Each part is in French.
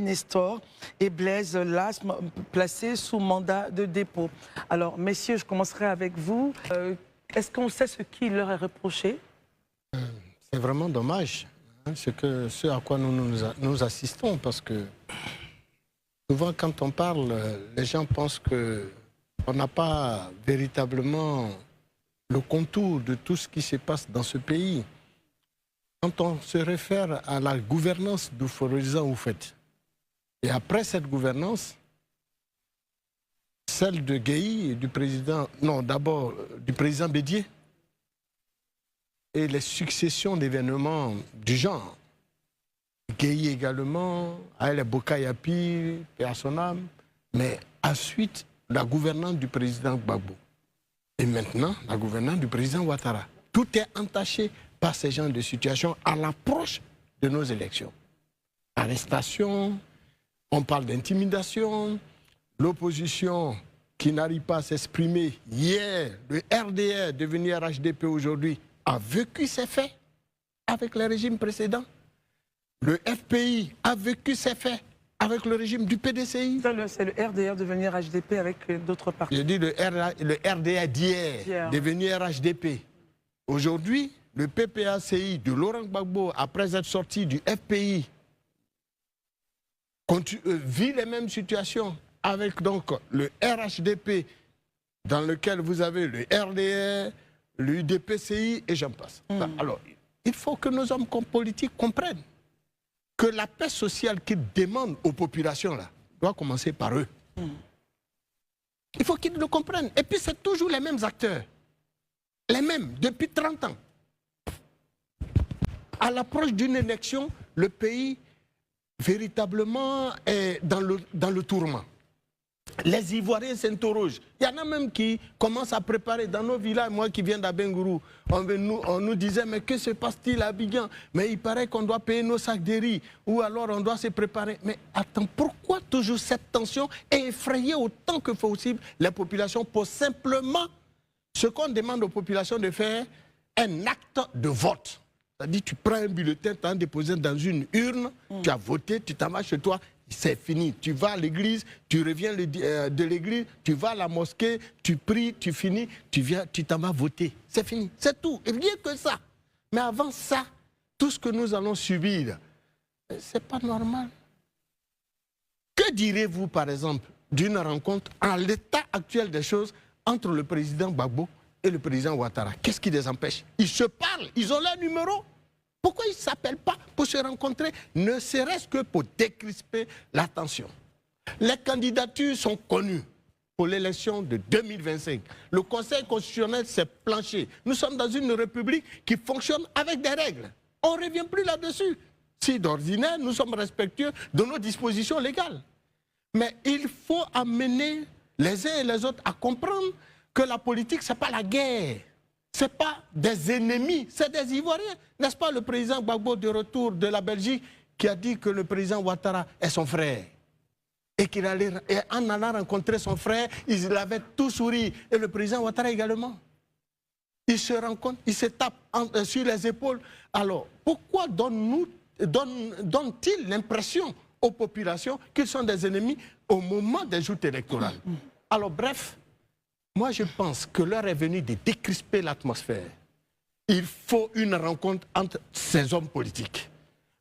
Nestor et Blaise Lasme, placés sous mandat de dépôt. Alors, messieurs, je commencerai avec vous. Est-ce qu'on sait ce qui leur est reproché? C'est vraiment dommage, hein, ce à quoi nous assistons, parce que souvent quand on parle, les gens pensent qu'on n'a pas véritablement le contour de tout ce qui se passe dans ce pays. Quand on se réfère à la gouvernance du Foroisan Houphouët, et après cette gouvernance, celle de Gueye et du président, non d'abord du président Bédié, et les successions d'événements du genre. Gueye également, Aël Bokayapi, paix à son âme, mais ensuite la gouvernance du président Gbagbo. Et maintenant, la gouvernance du président Ouattara. Tout est entaché par ces genres de situations à l'approche de nos élections. Arrestation, on parle d'intimidation, l'opposition qui n'arrive pas à s'exprimer. Hier, le RDR, devenu RHDP aujourd'hui, a vécu ces faits avec le régime précédent. Le FPI a vécu ces faits avec le régime du PDCI. C'est le RDR devenu RHDP avec d'autres partis. Je dis le RDR d'hier, devenu RHDP. Aujourd'hui, le PPACI de Laurent Gbagbo, après être sorti du FPI, vit les mêmes situations avec donc le RHDP, dans lequel vous avez le RDR, le UDPCI et j'en passe. Alors, il faut que nos hommes politiques comprennent que la paix sociale qu'ils demandent aux populations là, doit commencer par eux. Il faut qu'ils le comprennent. Et puis c'est toujours les mêmes acteurs. Les mêmes, depuis 30 ans. À l'approche d'une élection, le pays véritablement est dans le tourment. Les Ivoiriens s'interrogent. Il y en a même qui commencent à préparer dans nos villages. Moi qui viens d'Abengourou, on nous disait mais que se passe-t-il à Abidjan? Mais il paraît qu'on doit payer nos sacs de riz ou alors on doit se préparer. Mais attends, pourquoi toujours cette tension et effrayer autant que possible les populations pour simplement ce qu'on demande aux populations de faire, un acte de vote? C'est-à-dire tu prends un bulletin, tu as déposé dans une urne, tu as voté, tu t'en vas chez toi. C'est fini. Tu vas à l'église, tu reviens de l'église, tu vas à la mosquée, tu pries, tu finis, tu viens, tu t'en vas voter. C'est fini. C'est tout. Et rien que ça. Mais avant ça, tout ce que nous allons subir, c'est pas normal. Que direz-vous, par exemple, d'une rencontre en l'état actuel des choses entre le président Gbagbo et le président Ouattara? Qu'est-ce qui les empêche? Ils se parlent, ils ont leur numéro. Pourquoi ils ne s'appellent pas pour se rencontrer, ne serait-ce que pour décrisper l'attention? Les candidatures sont connues pour l'élection de 2025. Le Conseil constitutionnel s'est planché. Nous sommes dans une république qui fonctionne avec des règles. On ne revient plus là-dessus. Si d'ordinaire, nous sommes respectueux de nos dispositions légales. Mais il faut amener les uns et les autres à comprendre que la politique, ce n'est pas la guerre. Ce n'est pas des ennemis, c'est des Ivoiriens. N'est-ce pas le président Gbagbo de retour de la Belgique qui a dit que le président Ouattara est son frère? Et qu'en allant rencontrer son frère, il avait tout souri. Et le président Ouattara également. Ils se rencontrent, ils se tapent sur les épaules. Alors, pourquoi donne-t-il l'impression aux populations qu'ils sont des ennemis au moment des joutes électorales? Alors, bref, moi, je pense que l'heure est venue de décrisper l'atmosphère. Il faut une rencontre entre ces hommes politiques.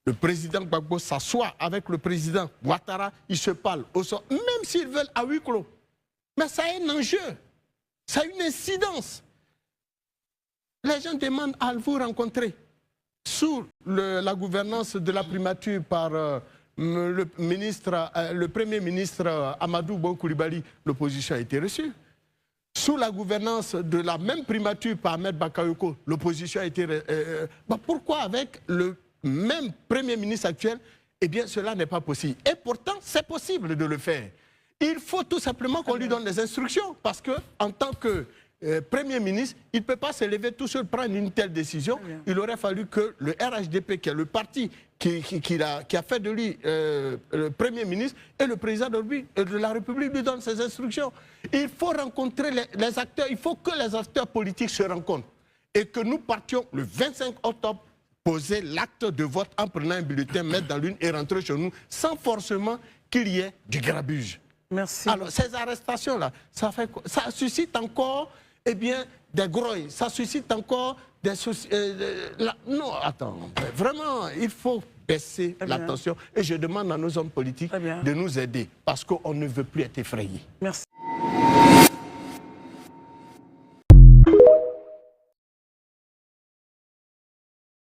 Le président Gbagbo s'assoit avec le président Ouattara, ils se parlent au sort, même s'ils veulent à huis clos. Mais ça a un enjeu, ça a une incidence. Les gens demandent à vous rencontrer. Sous la gouvernance de la primature par le premier ministre Amadou Bon Coulibaly, l'opposition a été reçue. Sous la gouvernance de la même primature par Ahmed Bakayoko, l'opposition a été... pourquoi avec le même Premier ministre actuel, eh bien cela n'est pas possible. Et pourtant, c'est possible de le faire. Il faut tout simplement qu'on lui donne des instructions, parce qu'en tant que Premier ministre, il ne peut pas se lever tout seul, prendre une telle décision. Il aurait fallu que le RHDP, qui est le parti qui a fait de lui le Premier ministre, et le président de la République lui donne ses instructions. Il faut rencontrer les acteurs, il faut que les acteurs politiques se rencontrent. Et que nous partions le 25 octobre poser l'acte de vote en prenant un bulletin, mettre dans l'une et rentrer chez nous sans forcément qu'il y ait du grabuge. Merci. Alors, ces arrestations-là, ça suscite encore des grouilles, ça suscite encore des soucis. Non, attends, vraiment, il faut baisser la tension. Et je demande à nos hommes politiques de nous aider parce qu'on ne veut plus être effrayés. Merci.